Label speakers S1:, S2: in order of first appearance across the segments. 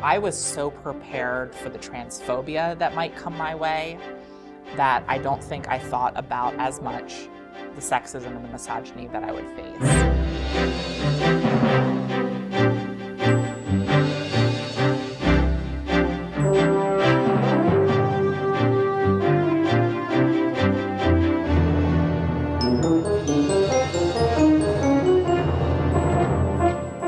S1: I was so prepared for the transphobia that might come my way that I don't think I thought about as much the sexism and the misogyny that I would face.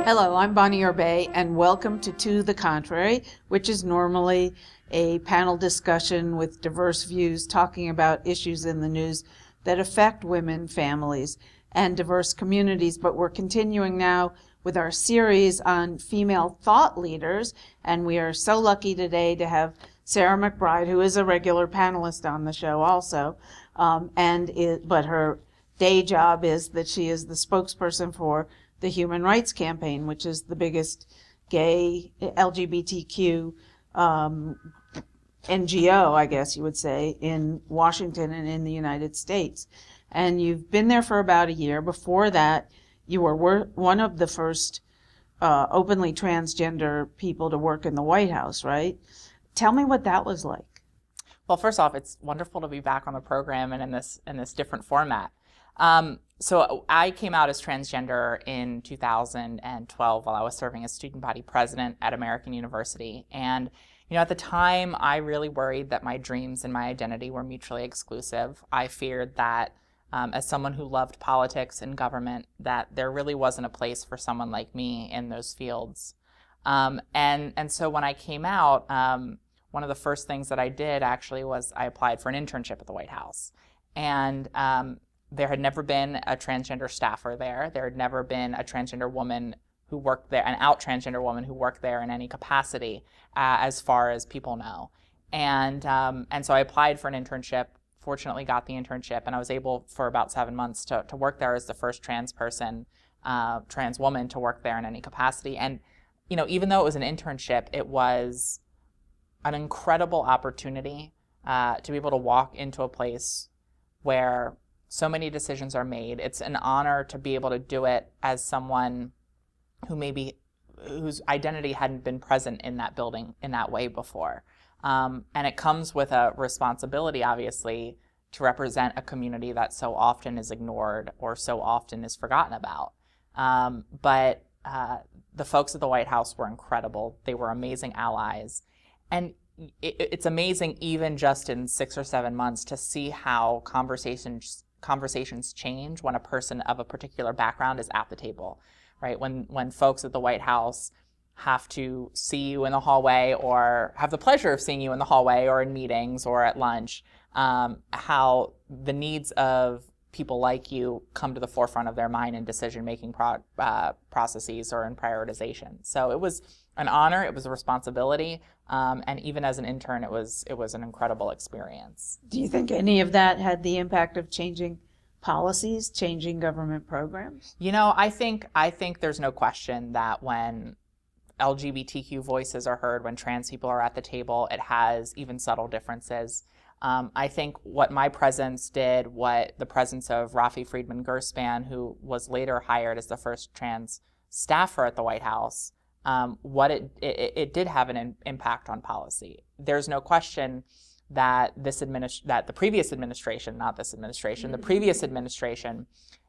S2: Hello, I'm Bonnie Orbay, and welcome to the Contrary, which is normally a panel discussion with diverse views talking about issues in the news that affect women, families, and diverse communities. But we're continuing now with our series on female thought leaders, and we are so lucky today to have Sarah McBride, who is a regular panelist on the show also, but her day job is that she is the spokesperson for the Human Rights Campaign, which is the biggest gay LGBTQ NGO, I guess you would say, in Washington and in the United States. And you've been there for about a year. Before that, you were one of the first openly transgender people to work in the White House, right? Tell me what that was like.
S1: Well, first off, it's wonderful to be back on the program and in this different format. So I came out as transgender in 2012 while I was serving as student body president at American University. And, at the time, I really worried that my dreams and my identity were mutually exclusive. I feared that as someone who loved politics and government, that there really wasn't a place for someone like me in those fields. And so when I came out, one of the first things that I did actually was I applied for an internship at the White House. And there had never been a transgender staffer there. There had never been a transgender woman who worked there, an out transgender woman who worked there in any capacity, as far as people know. And so I applied for an internship, fortunately got the internship, and I was able for about 7 months to work there as the first trans person, trans woman to work there in any capacity. And, even though it was an internship, it was an incredible opportunity to be able to walk into a place where so many decisions are made. It's an honor to be able to do it as someone whose identity hadn't been present in that building in that way before. And it comes with a responsibility, obviously, to represent a community that so often is ignored or so often is forgotten about. But the folks at the White House were incredible. They were amazing allies. And it's amazing, even just in 6 or 7 months, to see how conversations change when a person of a particular background is at the table, right? When folks at the White House have to see you in the hallway or have the pleasure of seeing you in the hallway or in meetings or at lunch, how the needs of people like you come to the forefront of their mind in decision-making processes or in prioritization. So it was an honor, it was a responsibility, and even as an intern, it was an incredible experience.
S2: Do you think any of that had the impact of changing policies, changing government programs?
S1: I think there's no question that when LGBTQ voices are heard, when trans people are at the table, it has even subtle differences. I think what my presence did, what the presence of Rafi Friedman Gerspan, who was later hired as the first trans staffer at the White House, what it did have an impact on policy. There's no question that the previous administration, not this administration, the previous administration,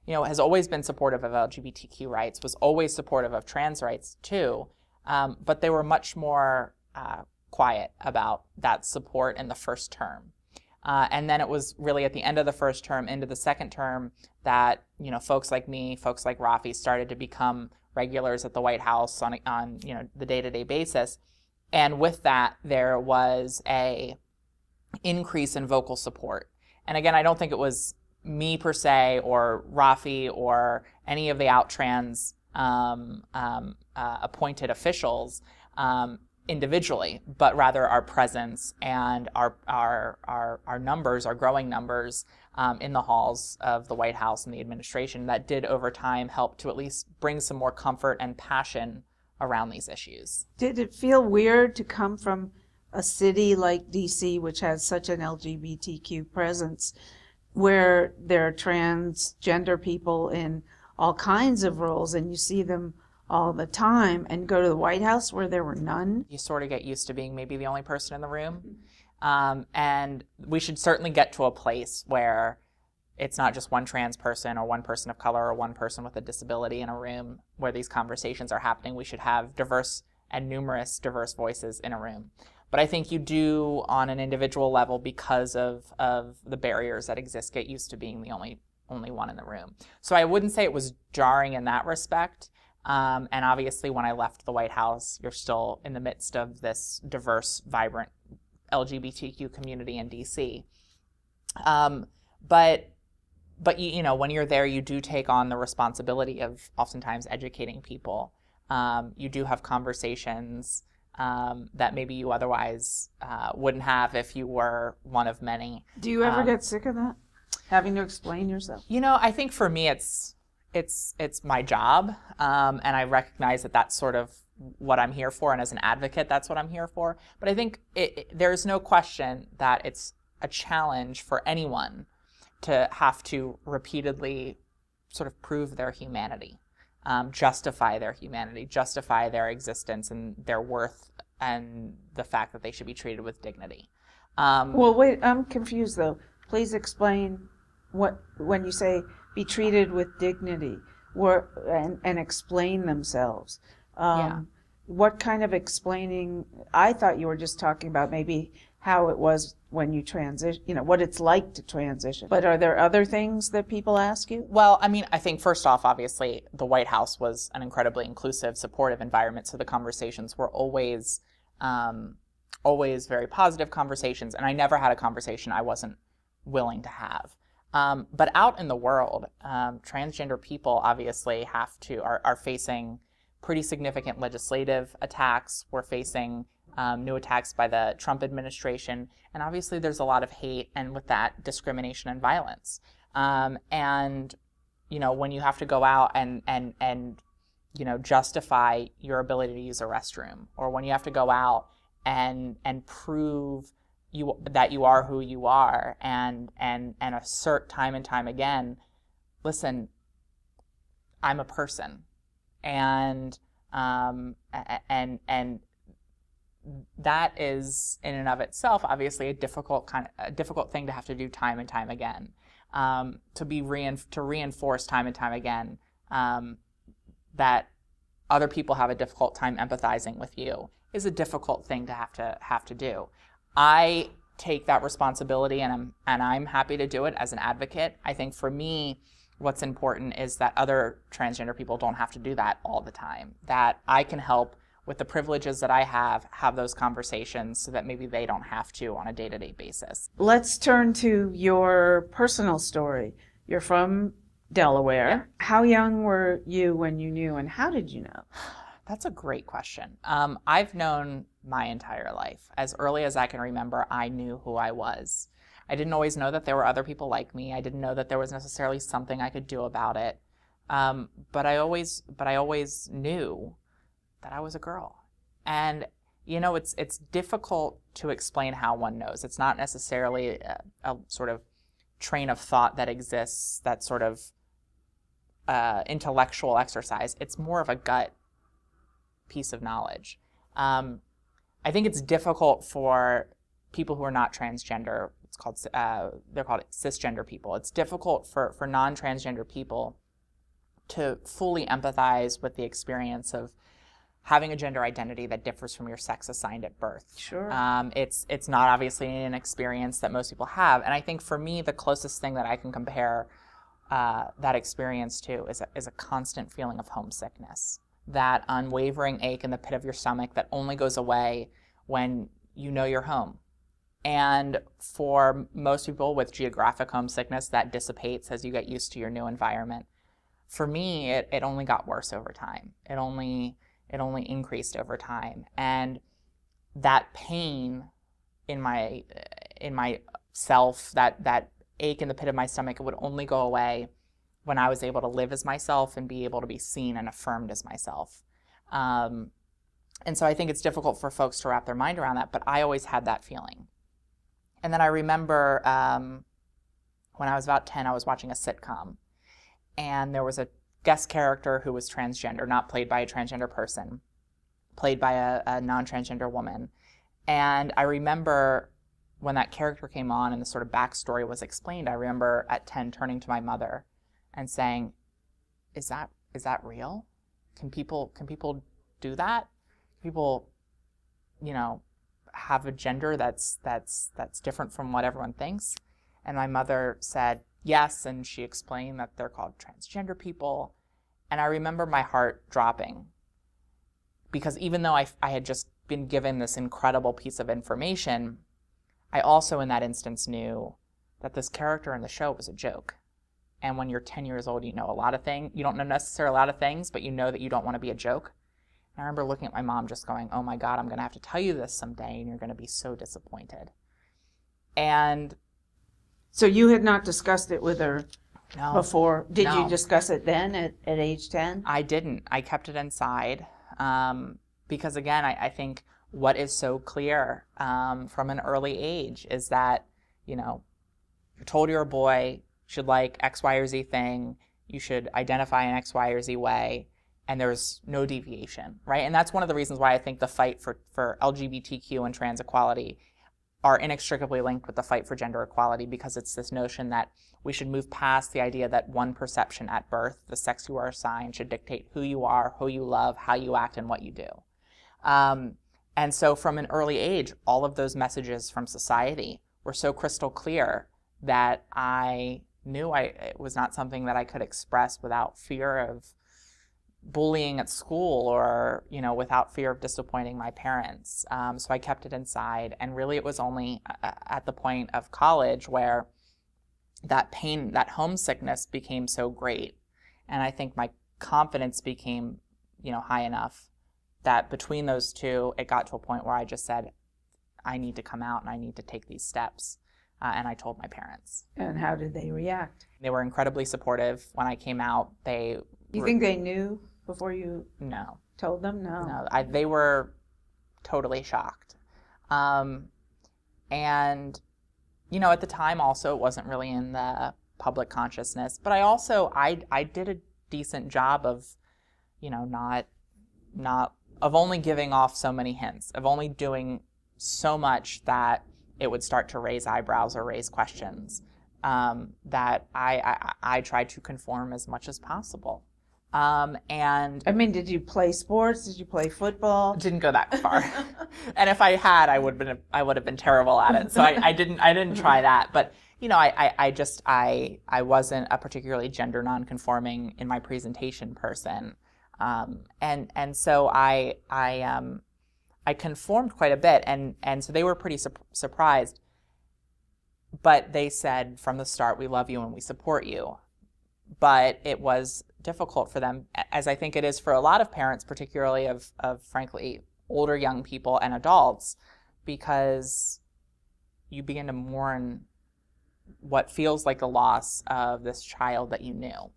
S1: has always been supportive of LGBTQ rights, was always supportive of trans rights too, but they were much more quiet about that support in the first term. And then it was really at the end of the first term, into the second term, that folks like me, folks like Rafi started to become regulars at the White House on the day-to-day basis. And with that, there was a increase in vocal support. And again, I don't think it was me per se or Rafi or any of the out trans appointed officials individually, but rather our presence and our numbers, our growing numbers in the halls of the White House and the administration that did over time help to at least bring some more comfort and passion around these issues.
S2: Did it feel weird to come from a city like DC, which has such an LGBTQ presence, where there are transgender people in all kinds of roles, and you see them all the time and go to the White House where there were none?
S1: You sort of get used to being maybe the only person in the room. And we should certainly get to a place where it's not just one trans person or one person of color or one person with a disability in a room where these conversations are happening. We should have diverse and numerous diverse voices in a room. But I think you do, on an individual level, because of the barriers that exist, get used to being the only one in the room. So I wouldn't say it was jarring in that respect. And obviously, when I left the White House, you're still in the midst of this diverse, vibrant LGBTQ community in DC. But you know, when you're there, you do take on the responsibility of oftentimes educating people. You do have conversations that maybe you otherwise wouldn't have if you were one of many.
S2: Do you ever get sick of that? Having to explain yourself?
S1: You know, I think for me it's my job, and I recognize that that's sort of what I'm here for, and as an advocate, that's what I'm here for. But I think there's no question that it's a challenge for anyone to have to repeatedly sort of prove their humanity, justify their humanity, justify their existence and their worth, and the fact that they should be treated with dignity.
S2: Well, wait, I'm confused though. Please explain when you say be treated with dignity, and explain themselves. What kind of explaining? I thought you were just talking about maybe how it was when you transition, you know, what it's like to transition. But are there other things that people ask you?
S1: Well, I mean, I think first off, obviously, the White House was an incredibly inclusive, supportive environment, so the conversations were always very positive conversations, and I never had a conversation I wasn't willing to have. But out in the world, transgender people obviously are facing pretty significant legislative attacks. We're facing new attacks by the Trump administration, and obviously there's a lot of hate, and with that, discrimination and violence. And you know, when you have to go out and you know, justify your ability to use a restroom, or when you have to go out and prove that you are who you are, and assert time and time again, listen, I'm a person, and that is in and of itself obviously a difficult thing to have to do time and time again, to reinforce time and time again that other people have a difficult time empathizing with you is a difficult thing to have to do. I take that responsibility, and I'm happy to do it as an advocate. I think for me, what's important is that other transgender people don't have to do that all the time, that I can help with the privileges that I have those conversations so that maybe they don't have to on a day-to-day basis.
S2: Let's turn to your personal story. You're from Delaware. Yeah. How young were you when you knew, and how did you know?
S1: That's a great question. I've known my entire life. As early as I can remember, I knew who I was. I didn't always know that there were other people like me. I didn't know that there was necessarily something I could do about it. But I always knew that I was a girl. And you know, it's difficult to explain how one knows. It's not necessarily a sort of train of thought that exists, that sort of intellectual exercise. It's more of a gut piece of knowledge. I think it's difficult for people who are not transgender. They're called cisgender people. It's difficult for non-transgender people to fully empathize with the experience of having a gender identity that differs from your sex assigned at birth.
S2: Sure.
S1: It's not obviously an experience that most people have, and I think for me the closest thing that I can compare that experience to is a constant feeling of homesickness, that unwavering ache in the pit of your stomach that only goes away when you know you're home. And for most people with geographic homesickness, that dissipates as you get used to your new environment. For me, it only got worse over time. It only increased over time. And that pain in my self, that ache in the pit of my stomach, it would only go away when I was able to live as myself and be able to be seen and affirmed as myself. And so I think it's difficult for folks to wrap their mind around that, but I always had that feeling. And then I remember when I was about 10, I was watching a sitcom, and there was a guest character who was transgender, not played by a transgender person, played by a non-transgender woman. And I remember when that character came on and the sort of backstory was explained, I remember at 10 turning to my mother and saying, is that real? Can people do that? People, you know, have a gender that's different from what everyone thinks? And my mother said yes, and she explained that they're called transgender people. And I remember my heart dropping, because even though I had just been given this incredible piece of information, I also in that instance knew that this character in the show was a joke. And when you're 10 years old, you know a lot of things. You don't know necessarily a lot of things, but you know that you don't want to be a joke. And I remember looking at my mom just going, oh my God, I'm going to have to tell you this someday, and you're going to be so disappointed. And
S2: so you had not discussed it with her before? Did
S1: No.
S2: you discuss it then at age 10?
S1: I didn't. I kept it inside because, again, I think what is so clear from an early age is that, you know, you're told you're a boy, you should like X, Y, or Z thing, you should identify in X, Y, or Z way, and there's no deviation, right? And that's one of the reasons why I think the fight for LGBTQ and trans equality are inextricably linked with the fight for gender equality, because it's this notion that we should move past the idea that one perception at birth, the sex you are assigned, should dictate who you are, who you love, how you act, and what you do. And so from an early age, all of those messages from society were so crystal clear that I knew it was not something that I could express without fear of bullying at school, or, you know, without fear of disappointing my parents. So I kept it inside, and really it was only at the point of college where that pain, that homesickness became so great, and I think my confidence became, you know, high enough that between those two, it got to a point where I just said, I need to come out and I need to take these steps. And I told my parents.
S2: And how did they react?
S1: They were incredibly supportive when I came out.
S2: You think they knew before you
S1: No.
S2: told them? No.
S1: No, they were totally shocked. And, you know, at the time also, it wasn't really in the public consciousness. But I did a decent job of, you know, of only giving off so many hints, of only doing so much that it would start to raise eyebrows or raise questions, that I tried to conform as much as possible. And
S2: I mean, did you play sports? Did you play football?
S1: Didn't go that far. And if I had, I would have been terrible at it. So I didn't try that. But, you know, I wasn't a particularly gender nonconforming in my presentation person. And so I conformed quite a bit, and so they were pretty surprised. But they said from the start, we love you and we support you. But it was difficult for them, as I think it is for a lot of parents, particularly of frankly, older young people and adults, because you begin to mourn what feels like the loss of this child that you knew.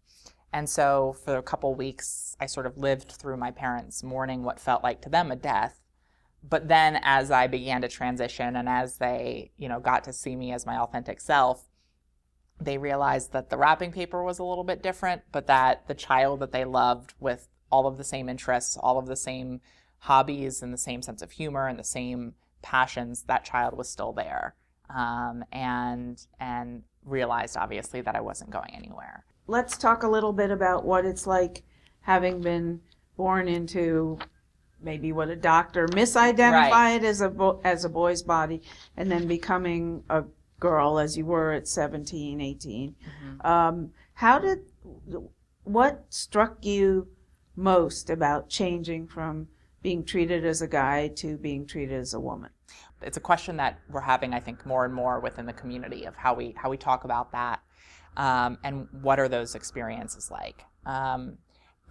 S1: And so for a couple weeks, I sort of lived through my parents mourning what felt like to them a death. But then as I began to transition, and as they, you know, got to see me as my authentic self, they realized that the wrapping paper was a little bit different, but that the child that they loved, with all of the same interests, all of the same hobbies, and the same sense of humor, and the same passions, that child was still there. And realized, obviously, that I wasn't going anywhere.
S2: Let's talk a little bit about what it's like having been born into maybe what a doctor misidentified as a boy's body, and then becoming a girl as you were at 17, 18. Mm-hmm. What struck you most about changing from being treated as a guy to being treated as a woman?
S1: It's a question that we're having, I think, more and more within the community, of how we talk about that, and what are those experiences like.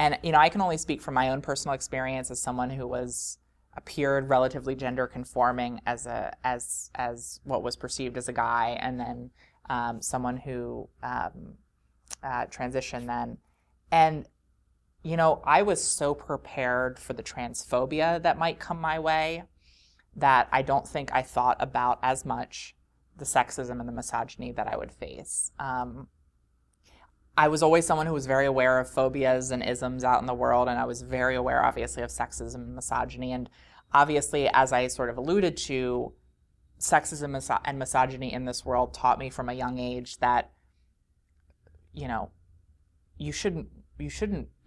S1: And, you know, I can only speak from my own personal experience as someone who appeared relatively gender conforming as what was perceived as a guy, and then someone who transitioned then. And, you know, I was so prepared for the transphobia that might come my way that I don't think I thought about as much the sexism and the misogyny that I would face. I was always someone who was very aware of phobias and isms out in the world, and I was very aware, obviously, of sexism and misogyny. And obviously, as I sort of alluded to, sexism and misogyny in this world taught me from a young age that, you know, you shouldn't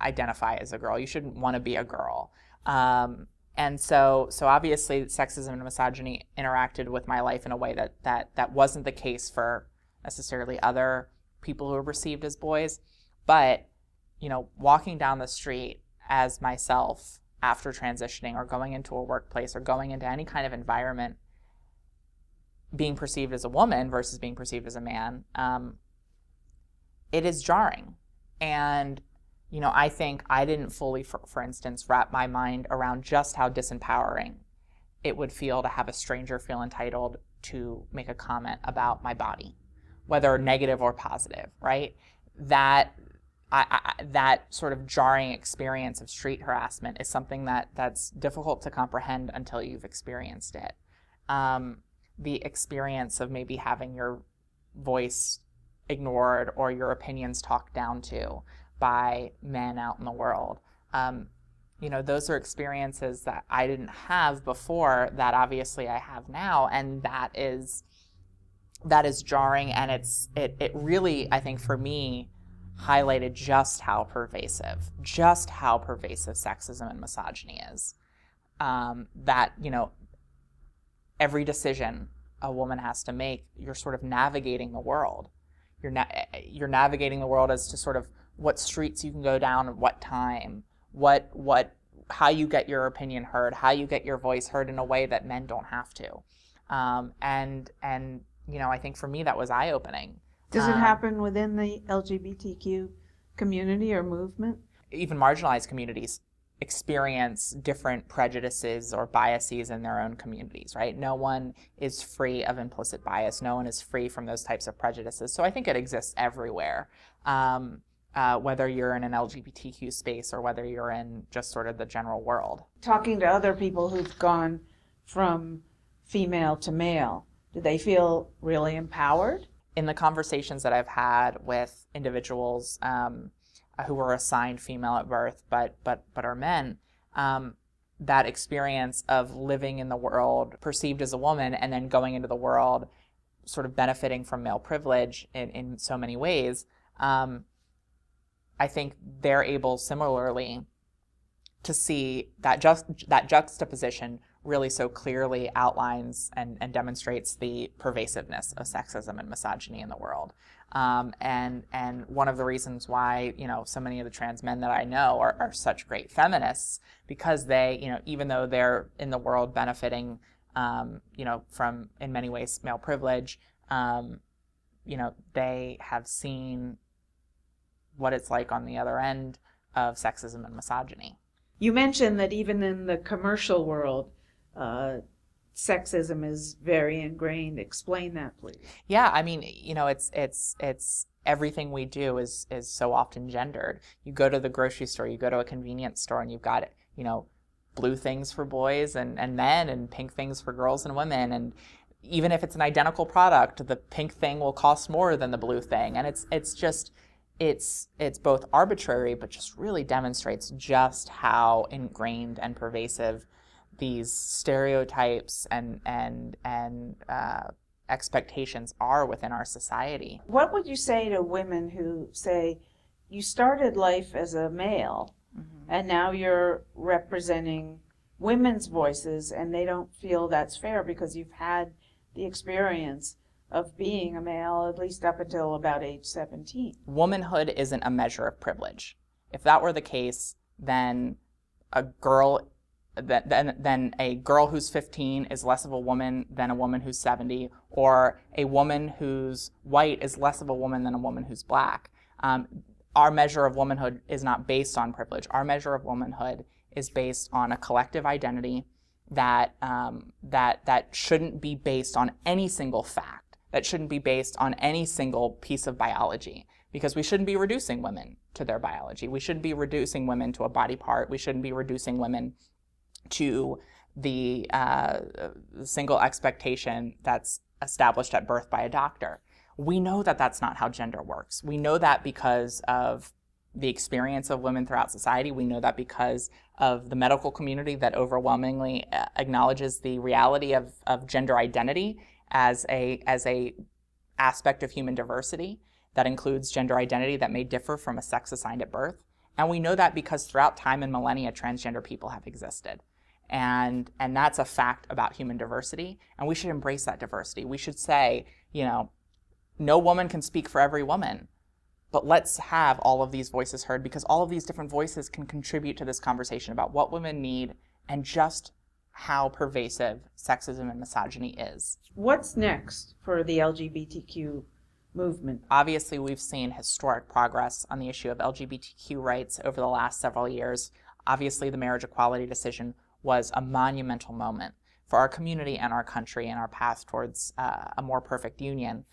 S1: identify as a girl. You shouldn't want to be a girl. And so obviously, sexism and misogyny interacted with my life in a way that wasn't the case for necessarily other people who were perceived as boys. But, you know, walking down the street as myself after transitioning, or going into a workplace, or going into any kind of environment, being perceived as a woman versus being perceived as a man, it is jarring. And, you know, I think I didn't fully, for instance, wrap my mind around just how disempowering it would feel to have a stranger feel entitled to make a comment about my body, whether negative or positive, right? That sort of jarring experience of street harassment is something that's difficult to comprehend until you've experienced it. The experience of maybe having your voice ignored or your opinions talked down to by men out in the world. You know, those are experiences that I didn't have before that obviously I have now, and that is jarring, and it really, I think, for me, highlighted just how pervasive sexism and misogyny is. That, you know, every decision a woman has to make, you're sort of navigating the world. You're navigating the world as to sort of what streets you can go down at what time, how you get your opinion heard, how you get your voice heard in a way that men don't have to. And you know, I think for me that was eye-opening.
S2: Does it happen within the LGBTQ community or movement?
S1: Even marginalized communities experience different prejudices or biases in their own communities, right? No one is free of implicit bias. No one is free from those types of prejudices. So I think it exists everywhere, whether you're in an LGBTQ space or whether you're in just sort of the general world.
S2: Talking to other people who've gone from female to male, do they feel really empowered?
S1: In the conversations that I've had with individuals who were assigned female at birth but are men, that experience of living in the world perceived as a woman and then going into the world sort of benefiting from male privilege in so many ways, I think they're able similarly to see that that juxtaposition really so clearly outlines and demonstrates the pervasiveness of sexism and misogyny in the world. And one of the reasons why, you know, so many of the trans men that I know are such great feminists, because they, you know, even though they're in the world benefiting, you know, from, in many ways, male privilege, you know, they have seen what it's like on the other end of sexism and misogyny.
S2: You mentioned that even in the commercial world, sexism is very ingrained. Explain that, please.
S1: Yeah, I mean, you know, it's everything we do is so often gendered. You go to the grocery store, you go to a convenience store, and you've got, you know, blue things for boys and men, and pink things for girls and women. And even if it's an identical product, the pink thing will cost more than the blue thing. And it's both arbitrary, but just really demonstrates just how ingrained and pervasive these stereotypes and expectations are within our society.
S2: What would you say to women who say, you started life as a male, and now you're representing women's voices, and they don't feel that's fair because you've had the experience of being a male, at least up until about age 17?
S1: Womanhood isn't a measure of privilege. If that were the case, then a girl who's 15 is less of a woman than a woman who's 70, or a woman who's white is less of a woman than a woman who's black. Our measure of womanhood is not based on privilege. Our measure of womanhood is based on a collective identity that shouldn't be based on any single fact, that shouldn't be based on any single piece of biology, because we shouldn't be reducing women to their biology. We shouldn't be reducing women to a body part. We shouldn't be reducing women to the single expectation that's established at birth by a doctor. We know that that's not how gender works. We know that because of the experience of women throughout society. We know that because of the medical community that overwhelmingly acknowledges the reality of gender identity as a aspect of human diversity that includes gender identity that may differ from a sex assigned at birth. And we know that because throughout time and millennia, transgender people have existed. And that's a fact about human diversity. And we should embrace that diversity. We should say, you know, no woman can speak for every woman, but let's have all of these voices heard, because all of these different voices can contribute to this conversation about what women need and just how pervasive sexism and misogyny is.
S2: What's next for the LGBTQ movement?
S1: Obviously, we've seen historic progress on the issue of LGBTQ rights over the last several years. Obviously, the marriage equality decision was a monumental moment for our community and our country and our path towards a more perfect union.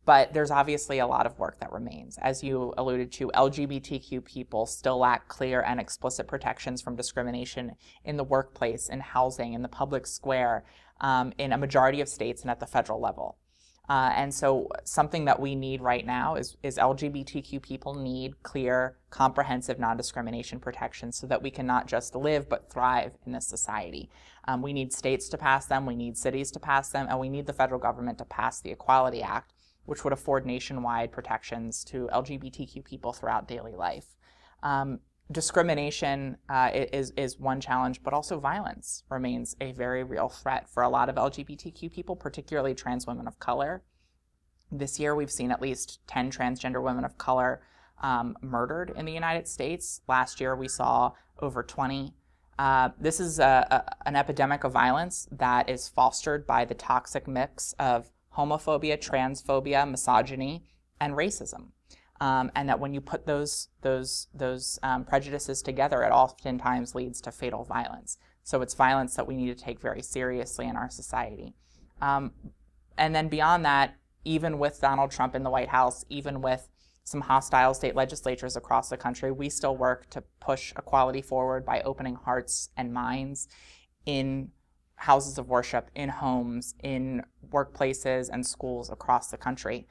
S1: But there's obviously a lot of work that remains. As you alluded to, LGBTQ people still lack clear and explicit protections from discrimination in the workplace, in housing, in the public square, in a majority of states and at the federal level. And so something that we need right now is LGBTQ people need clear, comprehensive non-discrimination protections so that we can not just live but thrive in this society. We need states to pass them, we need cities to pass them, and we need the federal government to pass the Equality Act, which would afford nationwide protections to LGBTQ people throughout daily life. Discrimination is one challenge, but also violence remains a very real threat for a lot of LGBTQ people, particularly trans women of color. This year, we've seen at least 10 transgender women of color murdered in the United States. Last year, we saw over 20. This is an epidemic of violence that is fostered by the toxic mix of homophobia, transphobia, misogyny, and racism. And that when you put those prejudices together, it oftentimes leads to fatal violence. So it's violence that we need to take very seriously in our society. And then beyond that, even with Donald Trump in the White House, even with some hostile state legislatures across the country, we still work to push equality forward by opening hearts and minds in houses of worship, in homes, in workplaces and schools across the country.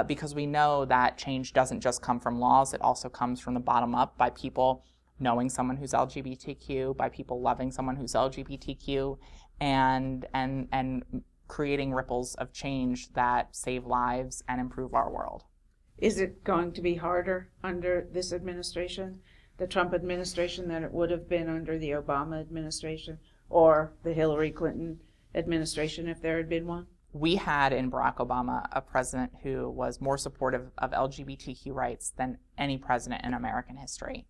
S1: Because we know that change doesn't just come from laws, it also comes from the bottom up by people knowing someone who's LGBTQ, by people loving someone who's LGBTQ, and creating ripples of change that save lives and improve our world.
S2: Is it going to be harder under this administration, the Trump administration, than it would have been under the Obama administration or the Hillary Clinton administration if there had been one?
S1: We had in Barack Obama a president who was more supportive of LGBTQ rights than any president in American history.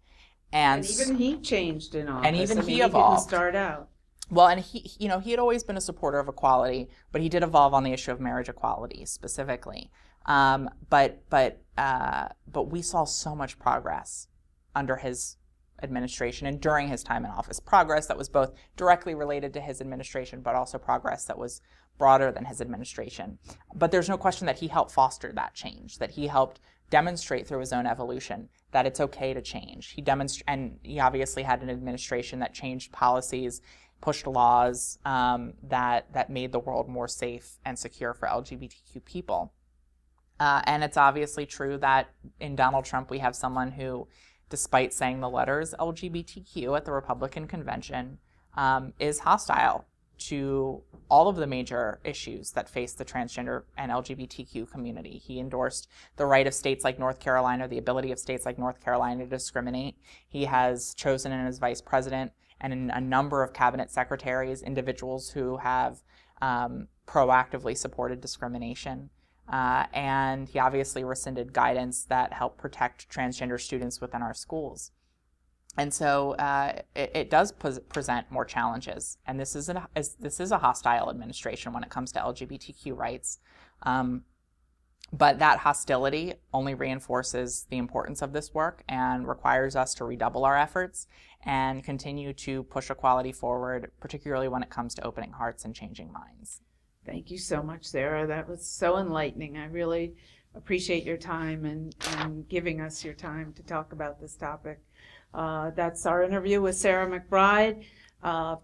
S1: And
S2: even he changed in office.
S1: And even he evolved.
S2: He didn't start out.
S1: Well, and he had always been a supporter of equality, but he did evolve on the issue of marriage equality specifically. But we saw so much progress under his administration and during his time in office. Progress that was both directly related to his administration, but also progress that was broader than his administration. But there's no question that he helped foster that change, that he helped demonstrate through his own evolution that it's okay to change. And he obviously had an administration that changed policies, pushed laws that made the world more safe and secure for LGBTQ people. And it's obviously true that in Donald Trump we have someone who, despite saying the letters LGBTQ at the Republican convention, is hostile to all of the major issues that face the transgender and LGBTQ community. He endorsed the right of states like North Carolina, the ability of states like North Carolina to discriminate. He has chosen in his vice president and in a number of cabinet secretaries individuals who have proactively supported discrimination. And he obviously rescinded guidance that helped protect transgender students within our schools. And so it does present more challenges. And this is a hostile administration when it comes to LGBTQ rights. But that hostility only reinforces the importance of this work and requires us to redouble our efforts and continue to push equality forward, particularly when it comes to opening hearts and changing minds.
S2: Thank you so much, Sarah. That was so enlightening. I really appreciate your time and giving us your time to talk about this topic. That's our interview with Sarah McBride.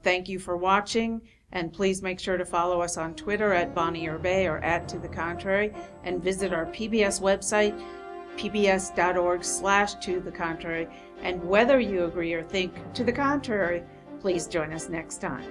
S2: Thank you for watching, And please make sure to follow us on Twitter at Bonnie Urbay or at To The Contrary, and visit our PBS website, pbs.org/To The Contrary. And whether you agree or think to the contrary, please join us next time.